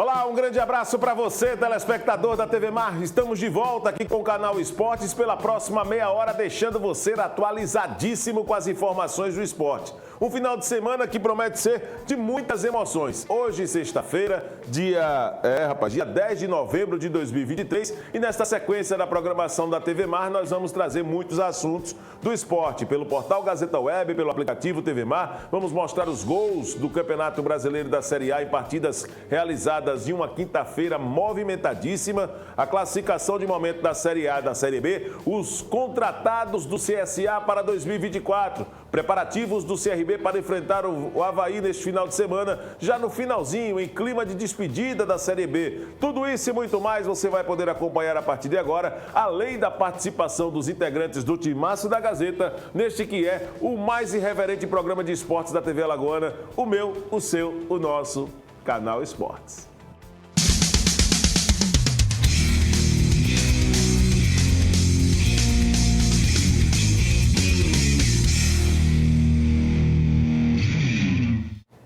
Olá, um grande abraço para você, telespectador da TV Mar. Estamos de volta aqui com o canal Esportes pela próxima meia hora, deixando você atualizadíssimo com as informações do esporte. Um final de semana que promete ser de muitas emoções. Hoje, sexta-feira, dia 10 de novembro de 2023, e nesta sequência da programação da TV Mar, nós vamos trazer muitos assuntos do esporte. Pelo portal Gazeta Web, pelo aplicativo TV Mar, vamos mostrar os gols do Campeonato Brasileiro da Série A em partidas realizadas em uma quinta-feira movimentadíssima, a classificação de momento da Série A e da Série B, os contratados do CSA para 2024, preparativos do CRB para enfrentar o Avaí neste final de semana, já no finalzinho, em clima de despedida da Série B. Tudo isso e muito mais você vai poder acompanhar a partir de agora, além da participação dos integrantes do Timaço da Gazeta, neste que é o mais irreverente programa de esportes da TV Alagoana, o meu, o seu, o nosso Canal Esportes.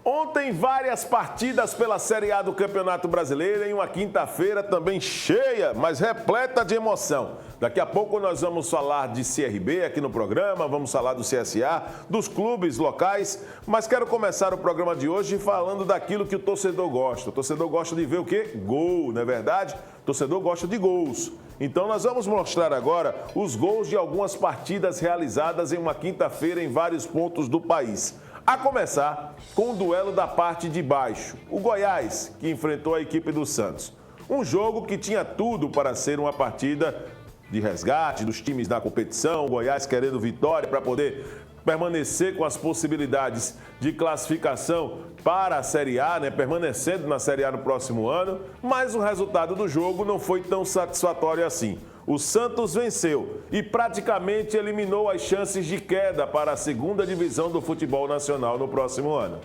Ontem, várias partidas pela Série A do Campeonato Brasileiro, em uma quinta-feira também cheia, mas repleta de emoção. Daqui a pouco nós vamos falar de CRB aqui no programa, vamos falar do CSA, dos clubes locais, mas quero começar o programa de hoje falando daquilo que o torcedor gosta. O torcedor gosta de ver o quê? Gol, não é verdade? O torcedor gosta de gols. Então nós vamos mostrar agora os gols de algumas partidas realizadas em uma quinta-feira em vários pontos do país. A começar com o duelo da parte de baixo, o Goiás, que enfrentou a equipe do Santos. Um jogo que tinha tudo para ser uma partida de resgate dos times na competição, o Goiás querendo vitória para poder permanecer com as possibilidades de classificação para a Série A, permanecendo na Série A no próximo ano, mas o resultado do jogo não foi tão satisfatório assim. O Santos venceu e praticamente eliminou as chances de queda para a segunda divisão do futebol nacional no próximo ano.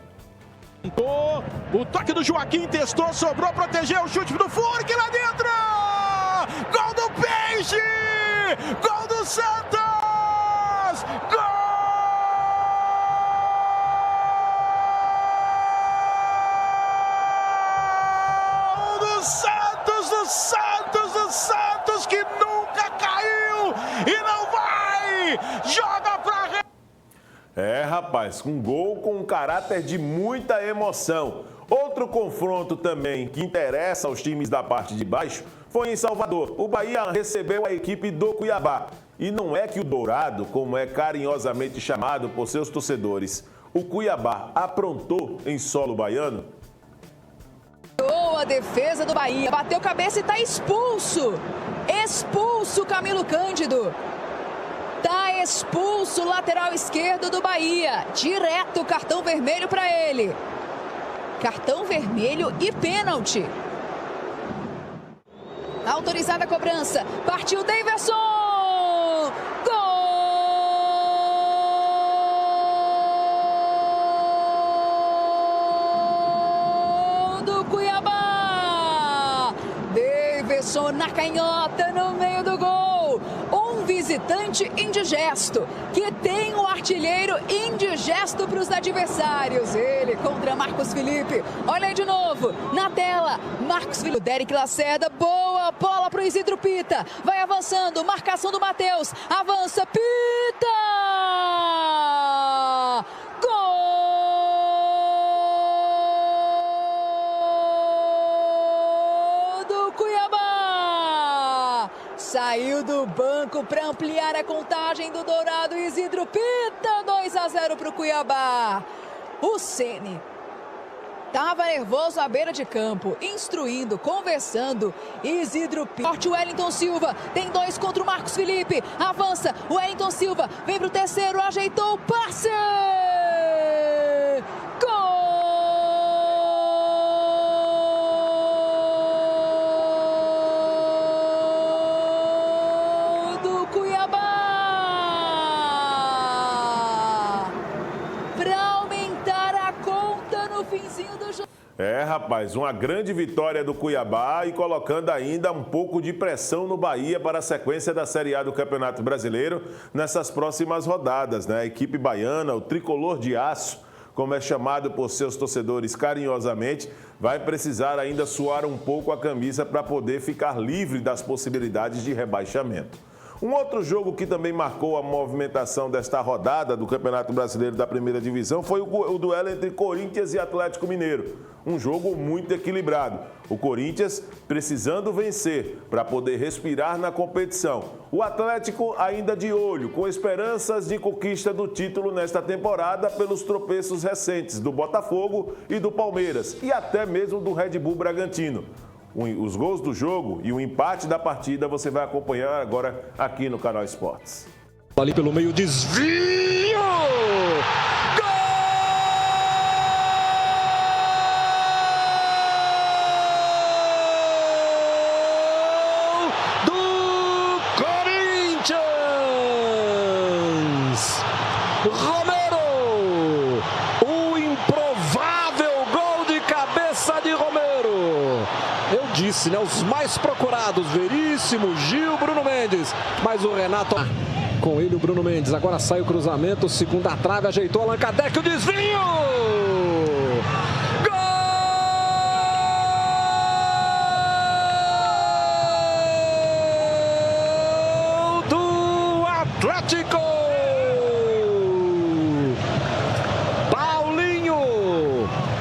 O toque do Joaquim, testou, sobrou, protegeu, o chute do Furque lá dentro! Gol do Peixe! Gol do Santos! Gol! Do Santos que nunca caiu e não vai! Joga pra... Rapaz, um gol com um caráter de muita emoção. Outro confronto também que interessa aos times da parte de baixo foi em Salvador. O Bahia recebeu a equipe do Cuiabá. E não é que o Dourado, como é carinhosamente chamado por seus torcedores, o Cuiabá aprontou em solo baiano? A defesa do Bahia, bateu cabeça e está expulso. Expulso Camilo Cândido. Está expulso o lateral esquerdo do Bahia. Direto cartão vermelho para ele. Cartão vermelho e pênalti. Autorizada a cobrança. Partiu Daverson. Gol! Na canhota, no meio do gol. Um visitante indigesto, que tem um artilheiro indigesto para os adversários. Ele contra Marcos Felipe. Olha aí de novo, na tela. Marcos Felipe, Derek Lacerda, boa bola para o Isidro Pita. Vai avançando, marcação do Matheus. Avança, Pita! Saiu do banco para ampliar a contagem do Dourado. Isidro Pita, 2-0 para o Cuiabá. O Ceni estava nervoso à beira de campo, instruindo, conversando. Isidro Pita. O Wellington Silva tem 2 contra o Marcos Felipe. Avança, o Wellington Silva vem para o terceiro, ajeitou o passe. Rapaz, uma grande vitória do Cuiabá e colocando ainda um pouco de pressão no Bahia para a sequência da Série A do Campeonato Brasileiro nessas próximas rodadas, A equipe baiana, o tricolor de aço, como é chamado por seus torcedores carinhosamente, vai precisar ainda suar um pouco a camisa para poder ficar livre das possibilidades de rebaixamento. Um outro jogo que também marcou a movimentação desta rodada do Campeonato Brasileiro da Primeira Divisão foi o duelo entre Corinthians e Atlético Mineiro. Um jogo muito equilibrado. O Corinthians precisando vencer para poder respirar na competição. O Atlético ainda de olho, com esperanças de conquista do título nesta temporada pelos tropeços recentes do Botafogo e do Palmeiras e até mesmo do Red Bull Bragantino. Os gols do jogo e o empate da partida você vai acompanhar agora aqui no Canal Esportes. Ali pelo meio, desvio! Gol do Corinthians! Romero! O improvável gol de cabeça de Romero! Eu disse, né? Os mais procurados, Veríssimo, Gil, Bruno Mendes. Mas o Renato... Com ele o Bruno Mendes. Agora sai o cruzamento, segunda trave, ajeitou Allan Kardec, o desvio! Gol do Atlético! Paulinho,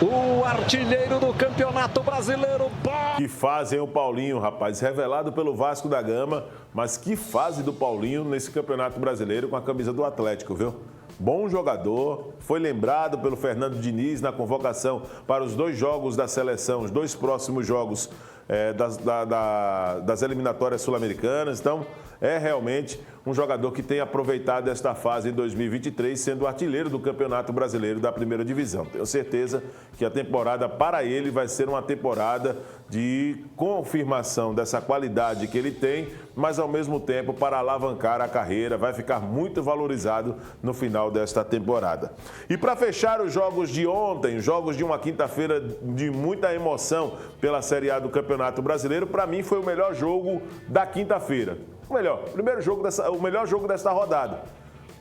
o artilheiro do Campeonato Brasileiro. Que fase, hein, o Paulinho, rapaz, revelado pelo Vasco da Gama, mas que fase do Paulinho nesse Campeonato Brasileiro com a camisa do Atlético, viu? Bom jogador, foi lembrado pelo Fernando Diniz na convocação para os 2 jogos da seleção, os 2 próximos jogos das eliminatórias sul-americanas. Então, é realmente um jogador que tem aproveitado esta fase em 2023, sendo artilheiro do Campeonato Brasileiro da Primeira Divisão. Tenho certeza que a temporada para ele vai ser uma temporada de confirmação dessa qualidade que ele tem, mas ao mesmo tempo para alavancar a carreira, vai ficar muito valorizado no final desta temporada. E para fechar os jogos de ontem, jogos de uma quinta-feira de muita emoção pela Série A do Campeonato Brasileiro, para mim foi o melhor jogo da quinta-feira. O melhor jogo desta rodada.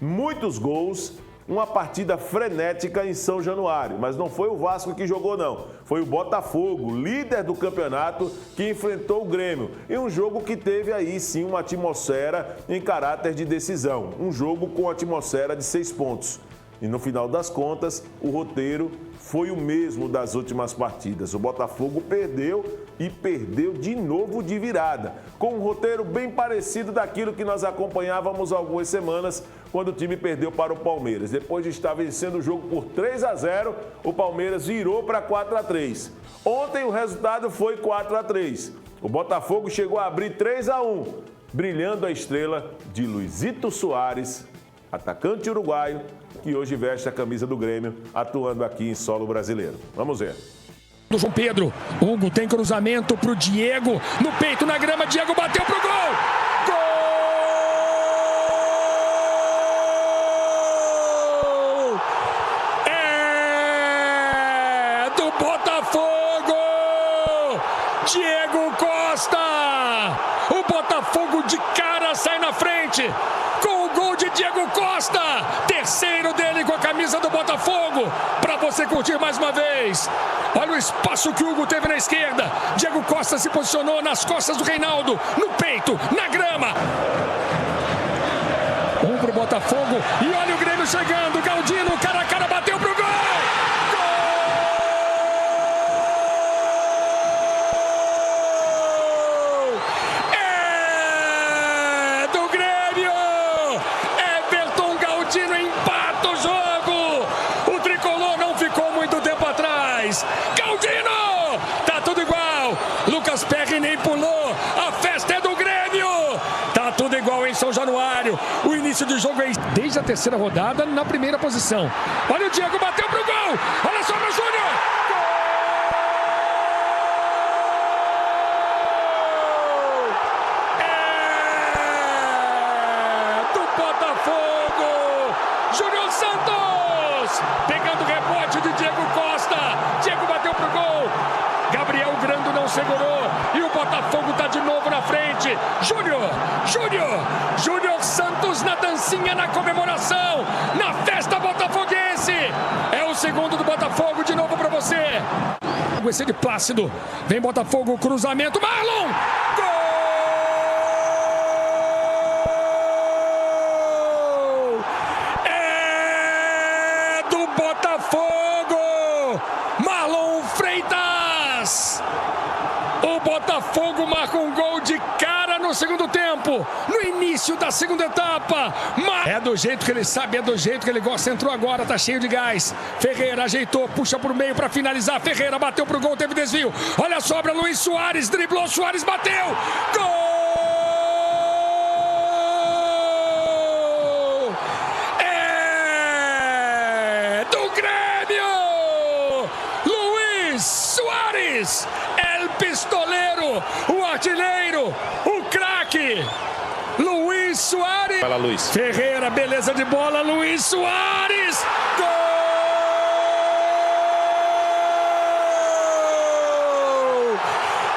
Muitos gols, uma partida frenética em São Januário, mas não foi o Vasco que jogou, não. Foi o Botafogo, líder do campeonato, que enfrentou o Grêmio. E um jogo que teve aí sim uma atmosfera em caráter de decisão. Um jogo com atmosfera de 6 pontos. E no final das contas, o roteiro foi o mesmo das últimas partidas. O Botafogo perdeu e perdeu de novo de virada, com um roteiro bem parecido daquilo que nós acompanhávamos há algumas semanas, quando o time perdeu para o Palmeiras. Depois de estar vencendo o jogo por 3-0, o Palmeiras virou para 4-3. Ontem o resultado foi 4-3. O Botafogo chegou a abrir 3-1, brilhando a estrela de Luizito Soares, atacante uruguaio, que hoje veste a camisa do Grêmio, atuando aqui em solo brasileiro. Vamos ver. Do João Pedro, Hugo tem cruzamento pro Diego, no peito, na grama, Diego bateu pro gol! Gol! É do Botafogo! Diego Costa! O Botafogo de cara sai na frente, com o gol de Diego Costa, terceiro dele com a camisa do Botafogo, para você curtir mais uma vez. Olha o espaço que o Hugo teve na esquerda, Diego Costa se posicionou nas costas do Reinaldo, no peito, na grama. Um pro Botafogo e olha o Grêmio chegando, Galdino, cara a cara, bateu pro gol! Galdino! Tá tudo igual. Lucas Perry nem pulou. A festa é do Grêmio. Tá tudo igual em São Januário. O início do jogo é desde a terceira rodada na primeira posição. Olha o Diego, bateu pro gol. Olha só meu Júnior. É do Botafogo. Júnior Santos pegando o rebote de Diego Costa. Diego bateu pro gol. Gabriel Grando não segurou. E o Botafogo tá de novo na frente. Júnior Santos na dancinha, na comemoração, na festa botafoguense. É o segundo do Botafogo, de novo para você. Esse de Plácido. Vem Botafogo, cruzamento. Marlon! Gol! É do Botafogo! Marlon Freitas! O Botafogo marca um gol de cara no segundo tempo, no início da segunda etapa. É do jeito que ele sabe, é do jeito que ele gosta. Entrou agora, tá cheio de gás. Ferreira ajeitou, puxa por meio para finalizar. Ferreira bateu pro gol, teve desvio. Olha a sobra, Luiz Soares driblou, Soares bateu. Gol! É do Grêmio! Luiz Soares! El pistoleiro, o artilheiro, o craque, Luiz Soares. Fala, Luiz. Ferreira, beleza de bola, Luiz Soares. Gol!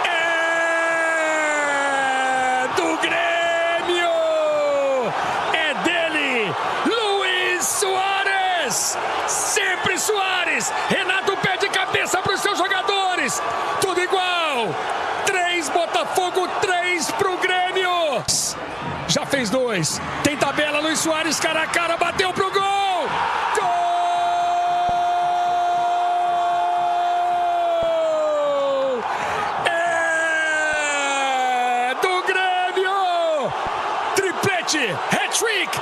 É do Grêmio! É dele, Luiz Soares! Sempre Soares! Renato pede cabeça para os seus jogadores! Tudo igual! 3 Botafogo, 3 pro Grêmio! Já fez 2. Tem tabela, Luiz Soares, cara a cara, bateu pro gol! Gol! É do Grêmio! Triplete, hat-trick,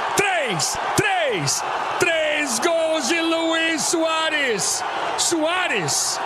3 gols de Luiz Soares! Soares!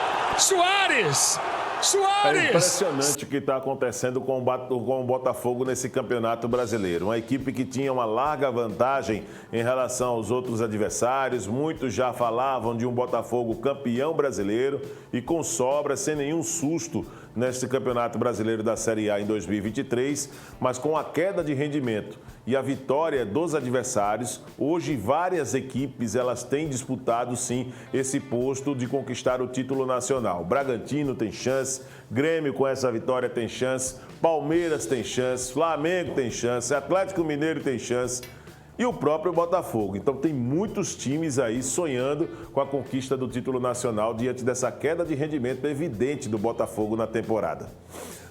É impressionante o que está acontecendo com o Botafogo nesse campeonato brasileiro. Uma equipe que tinha uma larga vantagem em relação aos outros adversários. Muitos já falavam de um Botafogo campeão brasileiro e com sobra, sem nenhum susto neste campeonato brasileiro da Série A em 2023. Mas com a queda de rendimento e a vitória dos adversários, hoje várias equipes elas têm disputado sim esse posto de conquistar o título nacional. Bragantino tem chance, Grêmio com essa vitória tem chance, Palmeiras tem chance, Flamengo tem chance, Atlético Mineiro tem chance e o próprio Botafogo. Então tem muitos times aí sonhando com a conquista do título nacional diante dessa queda de rendimento evidente do Botafogo na temporada.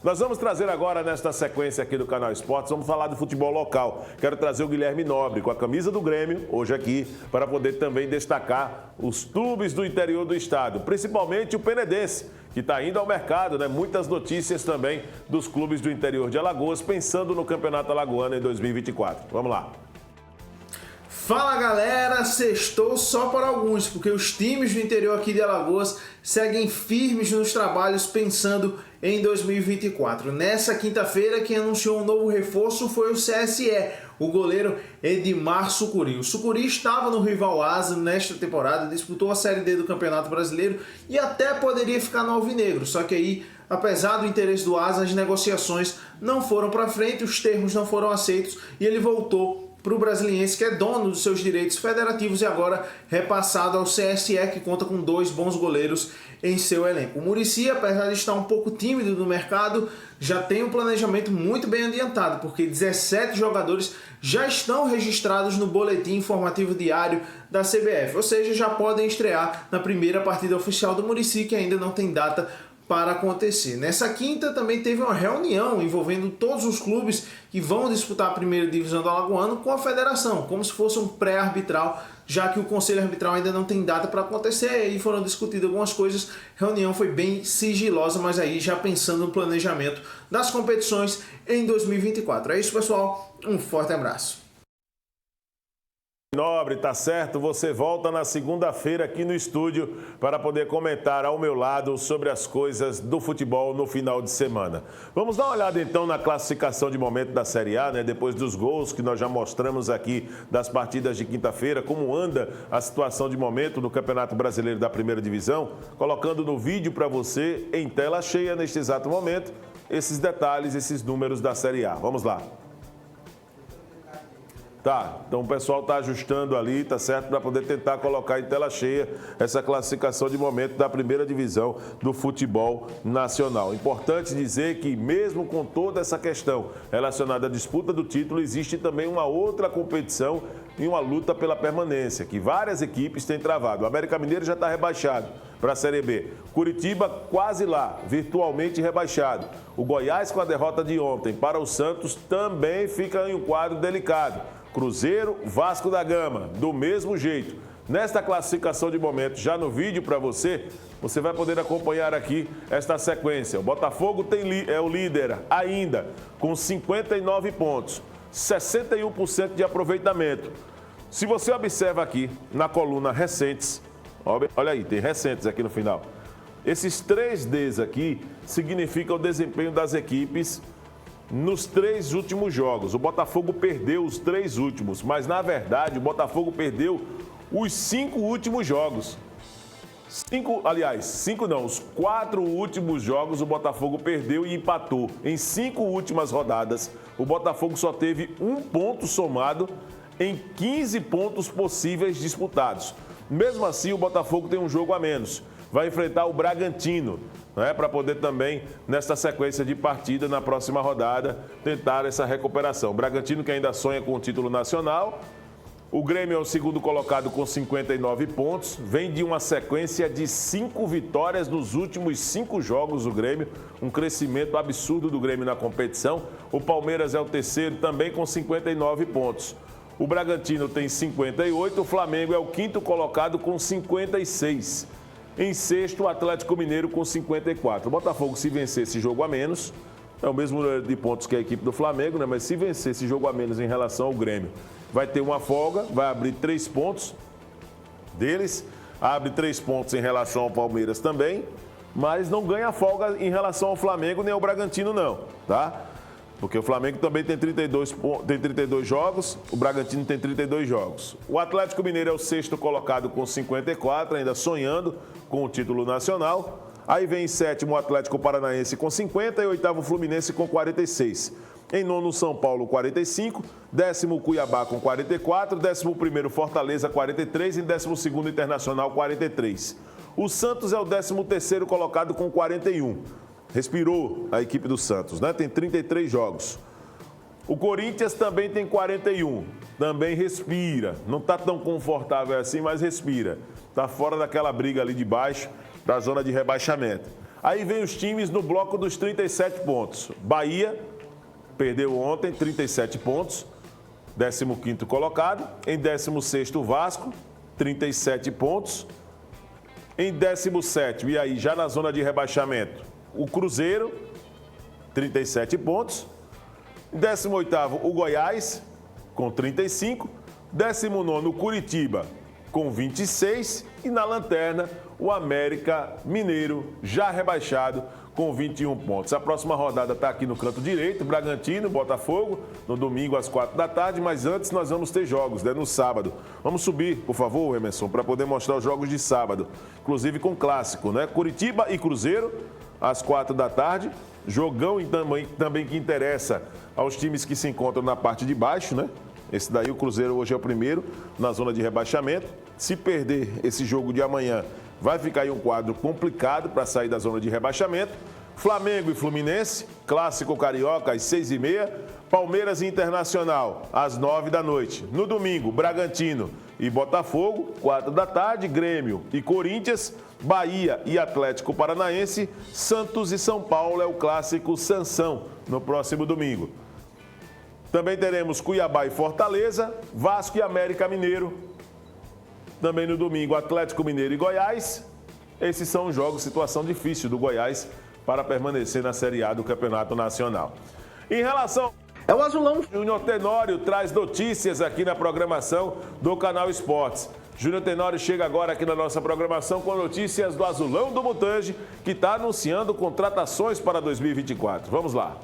Nós vamos trazer agora, nesta sequência aqui do Canal Esportes, vamos falar do futebol local. Quero trazer o Guilherme Nobre com a camisa do Grêmio, hoje aqui, para poder também destacar os clubes do interior do estado, principalmente o Penedense, que está indo ao mercado, né? Muitas notícias também dos clubes do interior de Alagoas, pensando no Campeonato Alagoano em 2024. Vamos lá. Fala galera, sextou só para alguns, porque os times do interior aqui de Alagoas seguem firmes nos trabalhos pensando em 2024. Nessa quinta-feira, quem anunciou um novo reforço foi o CSE, o goleiro Edmar Sucuri. O Sucuri estava no rival Asa nesta temporada, disputou a Série D do Campeonato Brasileiro e até poderia ficar no Alvinegro, só que aí, apesar do interesse do Asa, as negociações não foram para frente, os termos não foram aceitos e ele voltou para o Brasiliense, que é dono dos seus direitos federativos e agora repassado ao CSE, que conta com 2 bons goleiros em seu elenco. O Muricy, apesar de estar um pouco tímido no mercado, já tem um planejamento muito bem adiantado, porque 17 jogadores já estão registrados no boletim informativo diário da CBF, ou seja, já podem estrear na primeira partida oficial do Muricy, que ainda não tem data para acontecer. Nessa quinta também teve uma reunião envolvendo todos os clubes que vão disputar a primeira divisão do Alagoano com a federação, como se fosse um pré-arbitral, já que o conselho arbitral ainda não tem data para acontecer e foram discutidas algumas coisas. A reunião foi bem sigilosa, mas aí já pensando no planejamento das competições em 2024. É isso, pessoal. Um forte abraço. Nobre, tá certo, você volta na segunda-feira aqui no estúdio para poder comentar ao meu lado sobre as coisas do futebol no final de semana. Vamos dar uma olhada então na classificação de momento da Série A, né? Depois dos gols que nós já mostramos aqui das partidas de quinta-feira, como anda a situação de momento no Campeonato Brasileiro da Primeira Divisão, colocando no vídeo para você em tela cheia neste exato momento esses detalhes, esses números da Série A. Vamos lá. Tá, então o pessoal está ajustando ali, tá certo, para poder tentar colocar em tela cheia essa classificação de momento da primeira divisão do futebol nacional. Importante dizer que mesmo com toda essa questão relacionada à disputa do título, existe também uma outra competição e uma luta pela permanência, que várias equipes têm travado. O América Mineiro já está rebaixado para a Série B. Curitiba quase lá, virtualmente rebaixado. O Goiás, com a derrota de ontem para o Santos, também fica em um quadro delicado. Cruzeiro, Vasco da Gama, do mesmo jeito. Nesta classificação de momento, já no vídeo para você, você vai poder acompanhar aqui esta sequência. O Botafogo é o líder ainda, com 59 pontos, 61% de aproveitamento. Se você observa aqui na coluna recentes, olha aí, tem recentes aqui no final. Esses 3Ds aqui significam o desempenho das equipes nos 3 últimos jogos. O Botafogo perdeu os 3 últimos, mas na verdade o Botafogo perdeu os 5 últimos jogos. 5 não, os 4 últimos jogos o Botafogo perdeu e empatou. Em 5 últimas rodadas, o Botafogo só teve 1 ponto somado em 15 pontos possíveis disputados. Mesmo assim, o Botafogo tem um jogo a menos. Vai enfrentar o Bragantino, né, para poder também, nesta sequência de partida, na próxima rodada, tentar essa recuperação. O Bragantino que ainda sonha com o título nacional. O Grêmio é o segundo colocado com 59 pontos. Vem de uma sequência de 5 vitórias nos últimos 5 jogos do Grêmio. Um crescimento absurdo do Grêmio na competição. O Palmeiras é o terceiro também com 59 pontos. O Bragantino tem 58, o Flamengo é o quinto colocado com 56. Em sexto, o Atlético Mineiro com 54. O Botafogo, se vencer esse jogo a menos, é o mesmo número de pontos que a equipe do Flamengo, né? Mas se vencer esse jogo a menos em relação ao Grêmio, vai ter uma folga, vai abrir 3 pontos deles, abre 3 pontos em relação ao Palmeiras também, mas não ganha folga em relação ao Flamengo nem ao Bragantino não, tá? Porque o Flamengo também tem 32 jogos, o Bragantino tem 32 jogos. O Atlético Mineiro é o sexto colocado com 54, ainda sonhando com o título nacional. Aí vem em sétimo o Atlético Paranaense com 50 e oitavo Fluminense com 46. Em nono, São Paulo, 45. Décimo, Cuiabá com 44. 11º, Fortaleza, 43. E 12º, Internacional, 43. O Santos é o 13º colocado com 41. Respirou a equipe do Santos, né? Tem 33 jogos. O Corinthians também tem 41. Também respira. Não está tão confortável assim, mas respira. Está fora daquela briga ali de baixo, da zona de rebaixamento. Aí vem os times no bloco dos 37 pontos. Bahia perdeu ontem, 37 pontos. 15º colocado. Em 16º, Vasco, 37 pontos. Em 17º, e aí já na zona de rebaixamento, o Cruzeiro, 37 pontos. Em 18º, o Goiás, com 35. 19º, o Curitiba, com 26. E na lanterna, o América Mineiro, já rebaixado, com 21 pontos. A próxima rodada está aqui no canto direito, Bragantino, Botafogo, no domingo às 4 da tarde. Mas antes nós vamos ter jogos, né, no sábado. Vamos subir, por favor, Emerson, para poder mostrar os jogos de sábado. Inclusive com clássico, né? Curitiba e Cruzeiro, às 4 da tarde. Jogão também que interessa aos times que se encontram na parte de baixo, né? Esse daí, o Cruzeiro, hoje é o primeiro na zona de rebaixamento. Se perder esse jogo de amanhã, vai ficar aí um quadro complicado para sair da zona de rebaixamento. Flamengo e Fluminense, clássico carioca às 6h30. Palmeiras e Internacional, às 9 da noite. No domingo, Bragantino e Botafogo, 4 da tarde. Grêmio e Corinthians, Bahia e Atlético Paranaense, Santos e São Paulo é o clássico Sansão no próximo domingo. Também teremos Cuiabá e Fortaleza, Vasco e América Mineiro. Também no domingo, Atlético Mineiro e Goiás. Esses são os jogos, situação difícil do Goiás para permanecer na Série A do Campeonato Nacional. Em relação... É o Azulão. Júnior Tenório traz notícias aqui na programação do Canal Esportes. Júnior Tenório chega agora aqui na nossa programação com notícias do Azulão do Mutange, que está anunciando contratações para 2024. Vamos lá.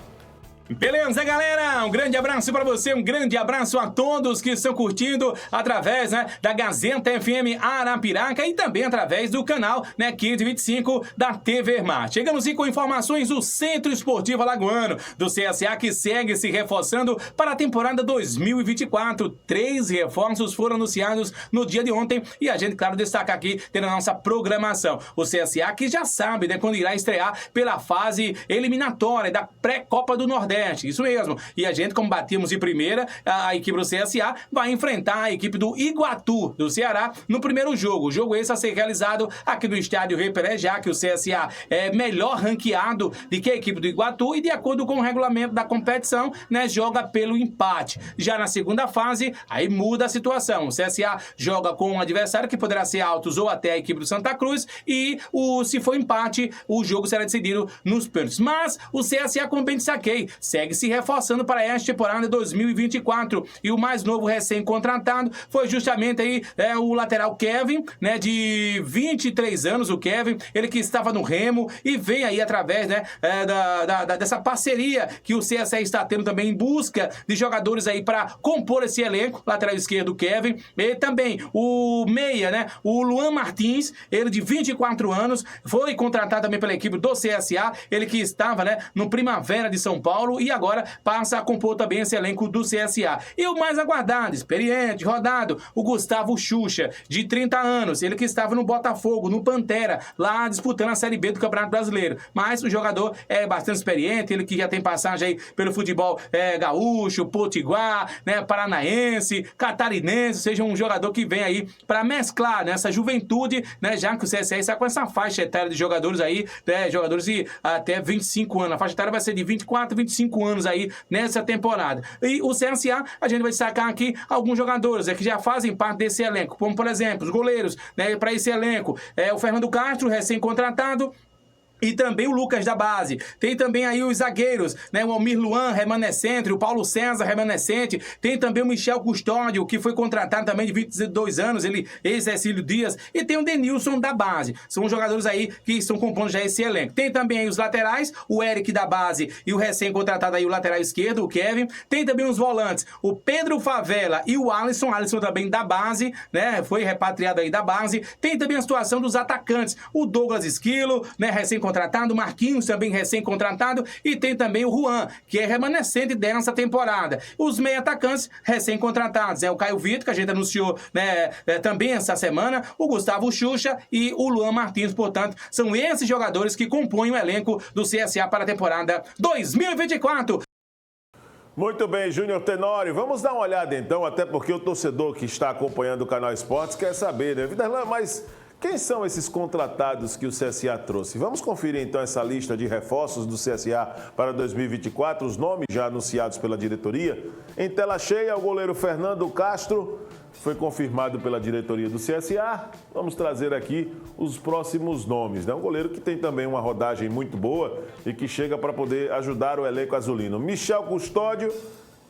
Beleza, galera? Um grande abraço para você, um grande abraço a todos que estão curtindo através da Gazeta FM Arapiraca e também através do canal 525 da TV Mar. Chegamos com informações do Centro Esportivo Alagoano, do CSA, que segue se reforçando para a temporada 2024. 3 reforços foram anunciados no dia de ontem e a gente, claro, destaca aqui tendo a nossa programação. O CSA que já sabe quando irá estrear pela fase eliminatória da pré-Copa do Nordeste. Isso mesmo. E a gente, como batíamos em primeira, a equipe do CSA vai enfrentar a equipe do Iguatu, do Ceará, no primeiro jogo. O jogo esse a ser realizado aqui no estádio Rei Pelé, já que o CSA é melhor ranqueado do que a equipe do Iguatu e, de acordo com o regulamento da competição, joga pelo empate. Já na segunda fase, aí muda a situação. O CSA joga com um adversário que poderá ser Altos ou até a equipe do Santa Cruz e, se for empate, o jogo será decidido nos pênaltis. Mas o CSA, como bem destaquei, segue se reforçando para esta temporada 2024. E o mais novo recém-contratado foi justamente aí o lateral Kevin, de 23 anos, o Kevin, ele que estava no Remo e vem aí através dessa parceria que o CSA está tendo também em busca de jogadores aí para compor esse elenco, lateral esquerdo Kevin, e também o meia, o Luan Martins, ele de 24 anos, foi contratado também pela equipe do CSA, ele que estava no Primavera de São Paulo e agora passa a compor também esse elenco do CSA. E o mais aguardado, experiente, rodado, o Gustavo Xuxa, de 30 anos, ele que estava no Botafogo, no Pantera, lá disputando a Série B do Campeonato Brasileiro. Mas o jogador é bastante experiente, ele que já tem passagem aí pelo futebol gaúcho, potiguar, paranaense, catarinense, seja um jogador que vem aí para mesclar nessa juventude, já que o CSA está com essa faixa etária de jogadores aí, jogadores de até 25 anos. A faixa etária vai ser de 24, 25 anos aí nessa temporada. E o CSA, a gente vai destacar aqui alguns jogadores que já fazem parte desse elenco, como por exemplo, os goleiros, para esse elenco, o Fernando Castro, recém-contratado, e também o Lucas da base. Tem também aí os zagueiros, o Almir Luan, remanescente, o Paulo César, remanescente. Tem também o Michel Custódio, que foi contratado também de 22 anos, ele ex-Ercílio Dias. E tem o Denilson da base. São jogadores aí que estão compondo já esse elenco. Tem também aí os laterais, o Eric da base e o recém-contratado aí, o lateral esquerdo, o Kevin. Tem também os volantes, o Pedro Favela e o Alisson também da base, foi repatriado aí da base. Tem também a situação dos atacantes, o Douglas Esquilo, recém-contratado, Marquinhos também recém-contratado e tem também o Juan, que é remanescente dessa temporada. Os meia atacantes recém-contratados o Caio Vitor, que a gente anunciou também essa semana, o Gustavo Xuxa e o Luan Martins. Portanto, são esses jogadores que compõem o elenco do CSA para a temporada 2024. Muito bem, Júnior Tenório. Vamos dar uma olhada então, até porque o torcedor que está acompanhando o Canal Esportes quer saber, Vidarlan, mas quem são esses contratados que o CSA trouxe? Vamos conferir então essa lista de reforços do CSA para 2024, os nomes já anunciados pela diretoria. Em tela cheia, o goleiro Fernando Castro foi confirmado pela diretoria do CSA. Vamos trazer aqui os próximos nomes. Um goleiro que tem também uma rodagem muito boa e que chega para poder ajudar o elenco azulino. Michel Custódio,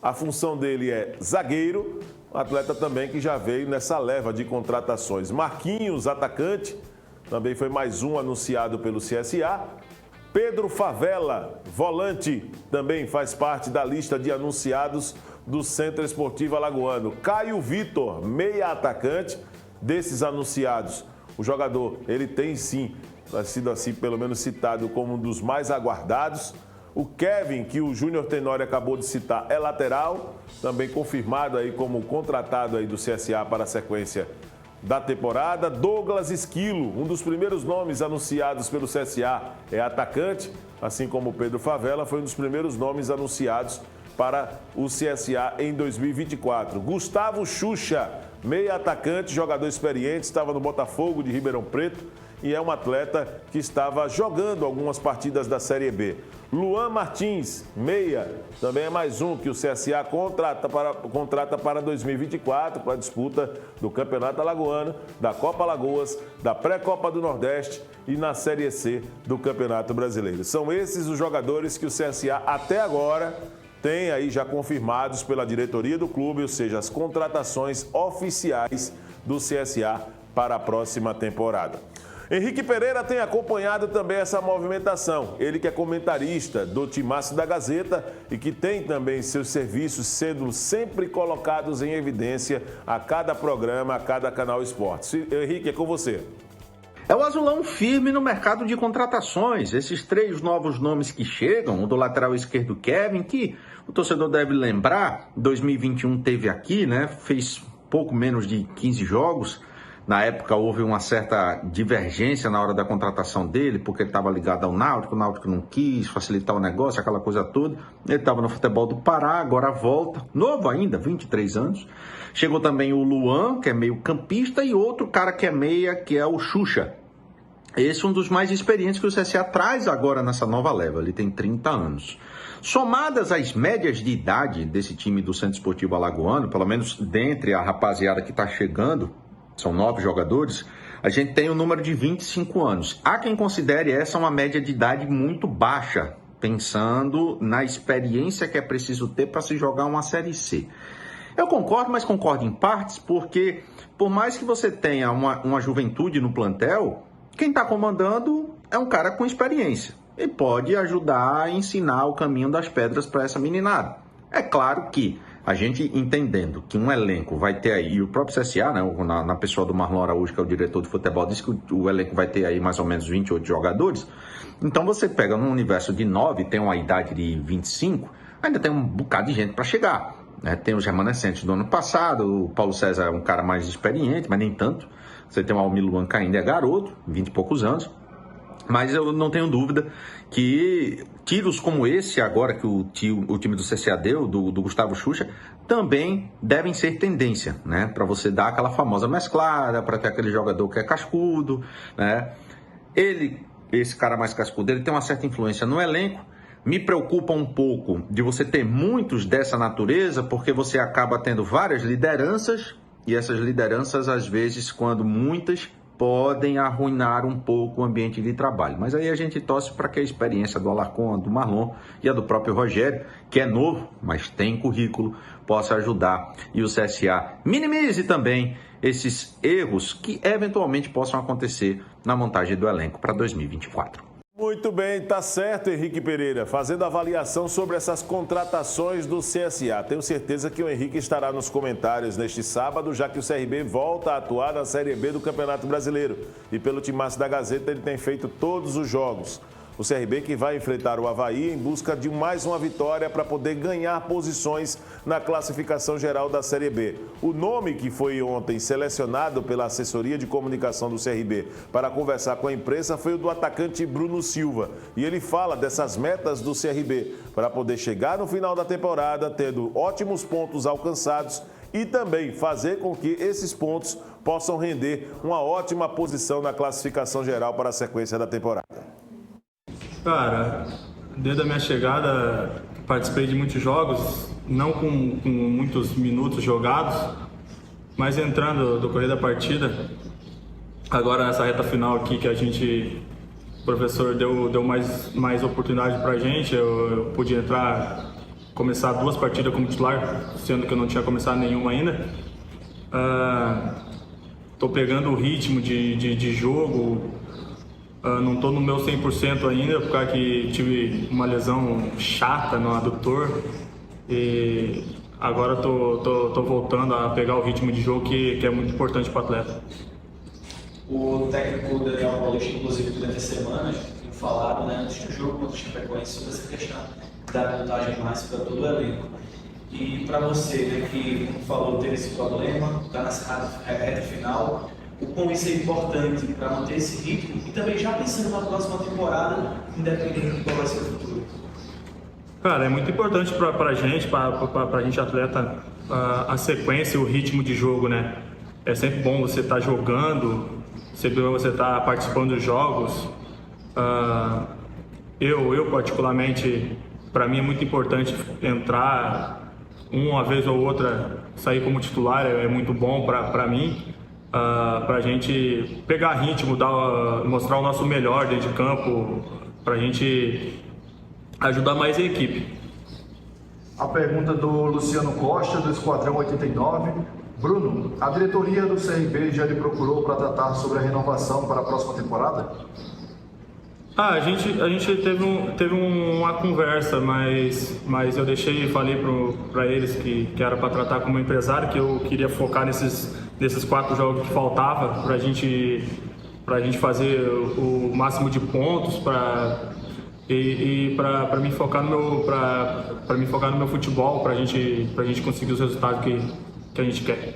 a função dele é zagueiro. Um atleta também que já veio nessa leva de contratações. Marquinhos, atacante, também foi mais um anunciado pelo CSA. Pedro Favela, volante, também faz parte da lista de anunciados do Centro Esportivo Alagoano. Caio Vitor, meia atacante, desses anunciados. O jogador, ele tem sim, sido assim pelo menos citado como um dos mais aguardados. O Kevin, que o Júnior Tenório acabou de citar, é lateral, também confirmado aí como contratado aí do CSA para a sequência da temporada. Douglas Esquilo, um dos primeiros nomes anunciados pelo CSA, é atacante, assim como o Pedro Favela, foi um dos primeiros nomes anunciados para o CSA em 2024. Gustavo Xuxa, meia atacante, jogador experiente, estava no Botafogo de Ribeirão Preto e é um atleta que estava jogando algumas partidas da Série B. Luan Martins, meia, também é mais um que o CSA contrata para 2024, para a disputa do Campeonato Alagoano, da Copa Alagoas, da Pré-Copa do Nordeste e na Série C do Campeonato Brasileiro. São esses os jogadores que o CSA até agora tem aí já confirmados pela diretoria do clube, ou seja, as contratações oficiais do CSA para a próxima temporada. Henrique Pereira tem acompanhado também essa movimentação. Ele que é comentarista do Timaço da Gazeta e que tem também seus serviços sendo sempre colocados em evidência a cada programa, a cada canal Esportes. Henrique, é com você. É o azulão firme no mercado de contratações. Esses 3 novos nomes que chegam, o do lateral esquerdo Kevin, que o torcedor deve lembrar, 2021 teve aqui, né? Fez pouco menos de 15 jogos. Na época houve uma certa divergência na hora da contratação dele, porque ele estava ligado ao Náutico, o Náutico não quis facilitar o negócio, aquela coisa toda. Ele estava no futebol do Pará, agora volta, novo ainda, 23 anos. Chegou também o Luan, que é meio campista, e outro cara que é meia, que é o Xuxa. Esse é um dos mais experientes que o CSA traz agora nessa nova leva, ele tem 30 anos. Somadas as médias de idade desse time do Centro Esportivo Alagoano, pelo menos dentre a rapaziada que está chegando, são 9 jogadores, a gente tem o número de 25 anos. Há quem considere essa uma média de idade muito baixa, pensando na experiência que é preciso ter para se jogar uma Série C. Eu concordo, mas concordo em partes, porque por mais que você tenha uma juventude no plantel, quem está comandando é um cara com experiência e pode ajudar a ensinar o caminho das pedras para essa meninada. É claro que a gente entendendo que um elenco vai ter aí, e o próprio CSA, né, na pessoa do Marlon Araújo, que é o diretor de futebol, disse que o elenco vai ter aí mais ou menos 28 jogadores. Então você pega num universo de 9, tem uma idade de 25, ainda tem um bocado de gente para chegar. Né? Tem os remanescentes do ano passado, o Paulo César é um cara mais experiente, mas nem tanto. Você tem o Almir Luan, que ainda é garoto, 20 e poucos anos. Mas eu não tenho dúvida que tiros como esse agora que o time do CSA deu, do Gustavo Xuxa, também devem ser tendência, né? Para você dar aquela famosa mesclada, para ter aquele jogador que é cascudo, né? Esse cara mais cascudo, ele tem uma certa influência no elenco. Me preocupa um pouco de você ter muitos dessa natureza, porque você acaba tendo várias lideranças, e essas lideranças, às vezes, quando muitas, podem arruinar um pouco o ambiente de trabalho. Mas aí a gente torce para que a experiência do Alarcon, do Marlon e a do próprio Rogério, que é novo, mas tem currículo, possa ajudar e o CSA minimize também esses erros que eventualmente possam acontecer na montagem do elenco para 2024. Muito bem, tá certo, Henrique Pereira, fazendo avaliação sobre essas contratações do CSA. Tenho certeza que o Henrique estará nos comentários neste sábado, já que o CRB volta a atuar na Série B do Campeonato Brasileiro. E pelo Timaço da Gazeta ele tem feito todos os jogos. O CRB que vai enfrentar o Avaí em busca de mais uma vitória para poder ganhar posições na classificação geral da Série B. O nome que foi ontem selecionado pela assessoria de comunicação do CRB para conversar com a imprensa foi o do atacante Bruno Silva. E ele fala dessas metas do CRB para poder chegar no final da temporada tendo ótimos pontos alcançados e também fazer com que esses pontos possam render uma ótima posição na classificação geral para a sequência da temporada. Cara, desde a minha chegada participei de muitos jogos, não com muitos minutos jogados, mas entrando do correr da partida. Agora nessa reta final aqui que o professor deu mais oportunidade pra gente, eu pude começar 2 partidas como titular, sendo que eu não tinha começado nenhuma ainda. Tô pegando o ritmo de jogo. Não estou no meu 100% ainda, por causa que tive uma lesão chata no adutor. E agora estou voltando a pegar o ritmo de jogo que é muito importante para o atleta. O técnico Daniel Paulista, inclusive, durante a semana, tem falado, né, antes do jogo contra o Chapecoense, sobre essa questão da montagem mais para todo o elenco. E para você, né, que, como falou, teve esse problema, está nessa reta final, o quão isso é importante para manter esse ritmo e também já pensando na próxima temporada, independente de qual vai ser o futuro? Cara, é muito importante para a gente atleta, a sequência, o ritmo de jogo, né? É sempre bom você estar jogando, sempre bom você estar participando dos jogos. Eu particularmente, para mim é muito importante entrar uma vez ou outra, sair como titular, é muito bom para mim. Para a gente pegar ritmo, mostrar o nosso melhor dentro de campo, para a gente ajudar mais a equipe. A pergunta do Luciano Costa, do Esquadrão 89. Bruno, a diretoria do CRB já lhe procurou para tratar sobre a renovação para a próxima temporada? A gente teve uma conversa, mas eu deixei e falei para eles que era para tratar como empresário, que eu queria focar nesses 4 jogos que faltava para a gente fazer o máximo de pontos para me focar no meu futebol, para a gente conseguir os resultados que a gente quer.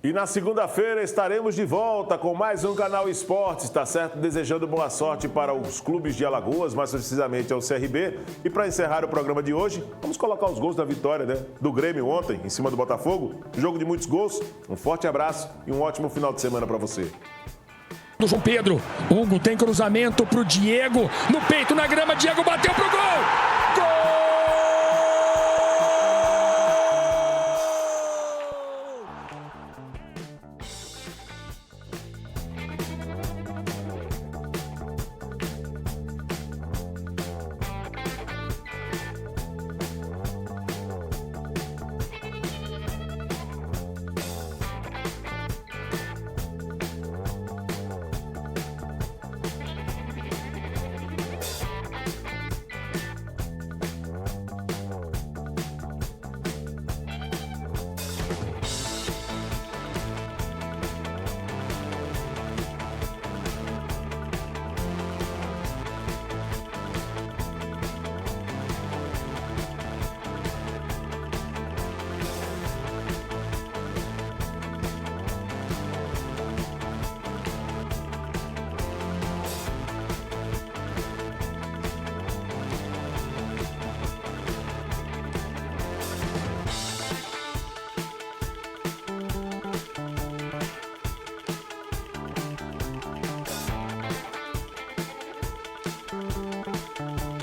E na segunda-feira estaremos de volta com mais um Canal Esportes, tá certo? Desejando boa sorte para os clubes de Alagoas, mais precisamente ao CRB. E para encerrar o programa de hoje, vamos colocar os gols da vitória, né? Do Grêmio ontem, em cima do Botafogo. Jogo de muitos gols. Um forte abraço e um ótimo final de semana para você. Do João Pedro, Hugo tem cruzamento pro Diego, no peito, na grama, Diego bateu pro gol!